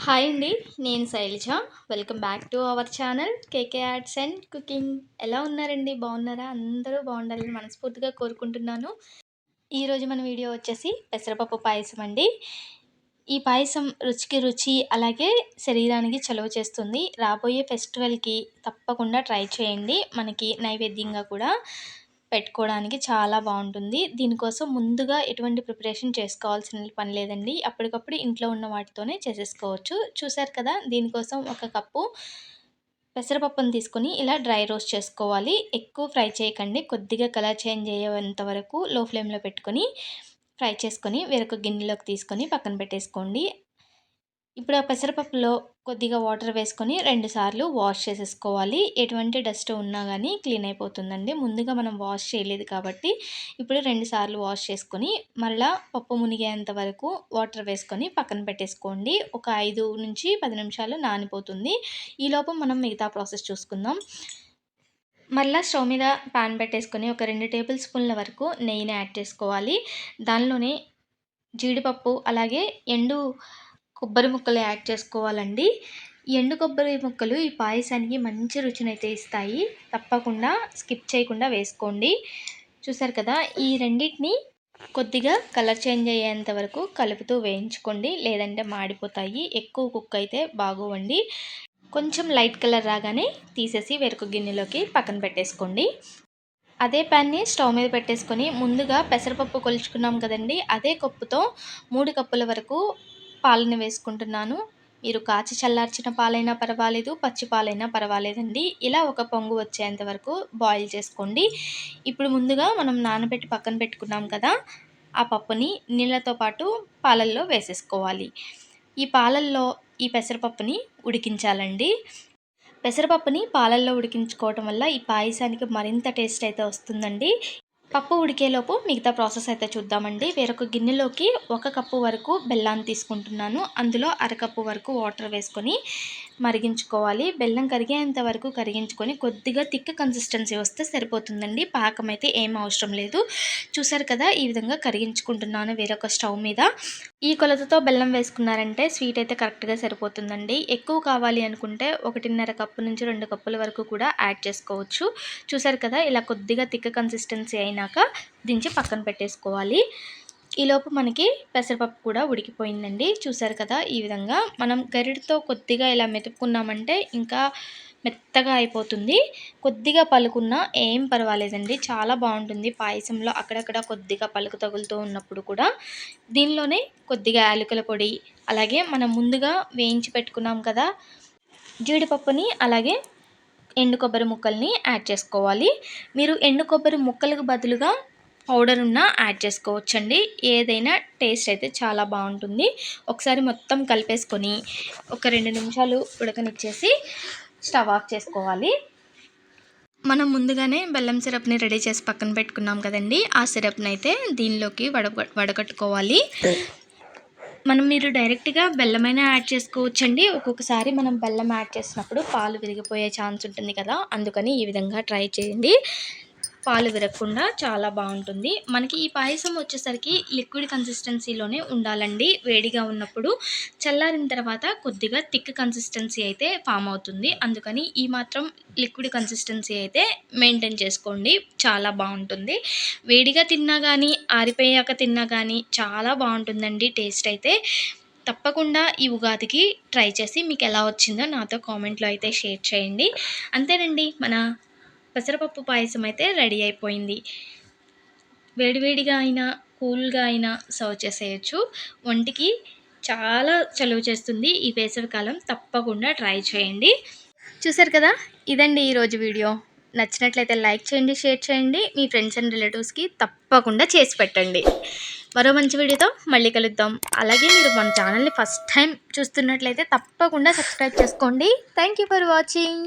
Hi అండి. నేను Shailaja. Welcome back to our channel KK Arts and Cooking. ఎలా ఉన్నారండి? బాగున్నారా? అందరూ బాగుండాలని మనస్ఫూర్తిగా కోరుకుంటున్నాను. ఈరోజు మన వీడియో వచ్చేసి పెసరపప్పు పాయసం అండి. ఈ పాయసం రుచికి రుచి, అలాగే శరీరానికి చలువ చేస్తుంది. రాబోయే ఫెస్టివల్‌కి తప్పకుండా ట్రై చేయండి. మనకి నైవేద్యంగా కూడా పెట్టుకోవడానికి చాలా బావుంటుంది. దీనికోసం ముందుగా ఎటువంటి ప్రిపరేషన్ చేసుకోవాల్సిన పని లేదండి. అప్పటికప్పుడు ఇంట్లో ఉన్న వాటితోనే చేసేసుకోవచ్చు. చూసారు కదా! దీనికోసం ఒక కప్పు పెసరపప్పుని తీసుకొని ఇలా డ్రై రోస్ట్ చేసుకోవాలి. ఎక్కువ ఫ్రై చేయకండి. కొద్దిగా కలర్ చేంజ్ అయ్యేంత వరకు లో ఫ్లేమ్‌లో పెట్టుకొని ఫ్రై చేసుకొని వేరొక గిన్నెలోకి తీసుకొని పక్కన పెట్టేసుకోండి. ఇప్పుడు ఆ పెసరపప్పులో కొద్దిగా వాటర్ వేసుకొని 2 సార్లు వాష్ చేసేసుకోవాలి. ఎటువంటి డస్ట్ ఉన్నా గానీ క్లీన్ అయిపోతుందండి. ముందుగా మనం వాష్ చేయలేదు కాబట్టి ఇప్పుడు 2 సార్లు వాష్ చేసుకొని మరలా పప్పు మునిగేంత వరకు వాటర్ వేసుకొని పక్కన పెట్టేసుకోండి. ఒక 5-10 నిమిషాలు నానిపోతుంది. ఈలోపు మనం మిగతా ప్రాసెస్ చూసుకుందాం. మరలా స్టవ్ మీద పాన్ పెట్టేసుకొని ఒక 2 టేబుల్ స్పూన్ల వరకు నెయ్యిని యాడ్ చేసుకోవాలి. దానిలోనే జీడిపప్పు అలాగే ఎండు కొబ్బరి ముక్కలు యాడ్ చేసుకోవాలండి. ఎండు కొబ్బరి ముక్కలు ఈ పాయసానికి మంచి రుచినైతే ఇస్తాయి. తప్పకుండా స్కిప్ చేయకుండా వేసుకోండి. చూసారు కదా! ఈ రెండిటిని కొద్దిగా కలర్ చేంజ్ అయ్యేంత వరకు కలుపుతూ వేయించుకోండి. లేదంటే మాడిపోతాయి. ఎక్కువ కుక్ అయితే బాగోవండి. కొంచెం లైట్ కలర్ రాగానే తీసేసి వేరొక గిన్నెలోకి పక్కన పెట్టేసుకోండి. అదే ప్యాన్‌ని స్టవ్ మీద పెట్టేసుకొని ముందుగా పెసరపప్పు కొలుచుకున్నాం కదండీ! అదే కప్పుతో 3 కప్పుల వరకు పాలని వేసుకుంటున్నాను. మీరు కాచి చల్లార్చిన పాలైనా పర్వాలేదు, పచ్చి పాలైనా పర్వాలేదండి. ఇలా ఒక పొంగు వచ్చేంత వరకు బాయిల్ చేసుకోండి. ఇప్పుడు ముందుగా మనం నానబెట్టి పక్కన పెట్టుకున్నాం కదా! ఆ పప్పుని నీళ్ళతో పాటు పాలల్లో వేసేసుకోవాలి. ఈ పాలల్లో ఈ పెసరపప్పుని ఉడికించాలండి. పెసరపప్పుని పాలల్లో ఉడికించుకోవటం వల్ల ఈ పాయసానికి మరింత టేస్ట్ అయితే వస్తుందండి. పప్పు ఉడికేలోపు మిగతా ప్రాసెస్ అయితే చూద్దామండి. వేరొక గిన్నెలోకి 1 కప్పు వరకు బెల్లాన్ని తీసుకుంటున్నాను. అందులో అరకప్పు వరకు వాటర్ వేసుకొని మరిగించుకోవాలి. బెల్లం కరిగేంత వరకు కరిగించుకొని కొద్దిగా థిక్ కన్సిస్టెన్సీ వస్తే సరిపోతుందండి. పాకం అయితే ఏం అవసరం లేదు. చూసారు కదా! ఈ విధంగా కరిగించుకుంటున్నాను వేరొక స్టవ్ మీద. ఈ కొలతతో బెల్లం వేసుకున్నారంటే స్వీట్ అయితే కరెక్ట్‌గా సరిపోతుందండి. ఎక్కువ కావాలి అనుకుంటే 1.5 కప్పు నుంచి 2 కప్పుల వరకు కూడా యాడ్ చేసుకోవచ్చు. చూసారు కదా! ఇలా కొద్దిగా థిక్ కన్సిస్టెన్సీ అయినాక దించి పక్కన పెట్టేసుకోవాలి. ఈలోపు మనకి పెసరపప్పు కూడా ఉడికిపోయిందండి. చూసారు కదా! ఈ విధంగా మనం గరిటెతో కొద్దిగా ఇలా మెతుపుకున్నామంటే ఇంకా మెత్తగా అయిపోతుంది. కొద్దిగా పలుకున్నా ఏం పర్వాలేదండి. చాలా బావుంటుంది పాయసంలో అక్కడక్కడ కొద్దిగా పలుకు తగులుతూ ఉన్నప్పుడు కూడా. దీనిలోనే కొద్దిగా యాలకుల పొడి, అలాగే మనం ముందుగా వేయించి పెట్టుకున్నాం కదా! జీడిపప్పుని అలాగే ఎండు కొబ్బరి ముక్కల్ని యాడ్ చేసుకోవాలి. మీరు ఎండు కొబ్బరి ముక్కలకు బదులుగా పౌడర్ ఉన్నా యాడ్ చేసుకోవచ్చండి. ఏదైనా టేస్ట్ అయితే చాలా బావుంటుంది. ఒకసారి మొత్తం కలిపేసుకొని ఒక 2 నిమిషాలు ఉడకనిచ్చేసి స్టవ్ ఆఫ్ చేసుకోవాలి. మనం ముందుగానే బెల్లం సిరప్‌ని రెడీ చేసి పక్కన పెట్టుకున్నాం కదండీ! ఆ సిరప్‌ని అయితే దీనిలోకి వడగట్టుకోవాలి. మీరు డైరెక్ట్‌గా బెల్లమైనా యాడ్ చేసుకోవచ్చండి. ఒక్కొక్కసారి మనం బెల్లం యాడ్ చేసినప్పుడు పాలు విరిగిపోయే ఛాన్స్ ఉంటుంది కదా! అందుకని ఈ విధంగా ట్రై చేయండి. పాలు విరగకుండా చాలా బావుంటుంది. మనకి ఈ పాయసం వచ్చేసరికి లిక్విడ్ కన్సిస్టెన్సీలోనే ఉండాలండి. వేడిగా ఉన్నప్పుడు చల్లారిన తర్వాత కొద్దిగా థిక్ కన్సిస్టెన్సీ అయితే ఫామ్ అవుతుంది. అందుకని ఈ మాత్రం లిక్విడ్ కన్సిస్టెన్సీ అయితే మెయింటైన్ చేసుకోండి. చాలా బావుంటుంది. వేడిగా తిన్నా గానీ, ఆరిపోయాక తిన్నా గానీ చాలా బావుంటుందండి టేస్ట్ అయితే. తప్పకుండా ఈ ఉగాదికి ట్రై చేసి మీకెలా వచ్చిందో నాతో కామెంట్‌లో అయితే షేర్ చేయండి. అంతేనండి, మన పెసరపప్పు పాయసం అయితే రెడీ అయిపోయింది. వేడివేడిగా అయినా, కూల్‌గా అయినా సర్వ్ చేసేయొచ్చు. ఒంటికి చాలా చలువ చేస్తుంది ఈ వేసవికాలం. తప్పకుండా ట్రై చేయండి. చూసారు కదా! ఇదండి ఈరోజు వీడియో. నచ్చినట్లయితే లైక్ చేయండి, షేర్ చేయండి. మీ ఫ్రెండ్స్ అండ్ రిలేటివ్స్‌కి తప్పకుండా చేసి పెట్టండి. మరో మంచి వీడియోతో మళ్ళీ కలుద్దాం. అలాగే మీరు మన ఛానల్‌ని ఫస్ట్ టైం చూస్తున్నట్లయితే తప్పకుండా సబ్స్క్రైబ్ చేసుకోండి. Thank you for watching.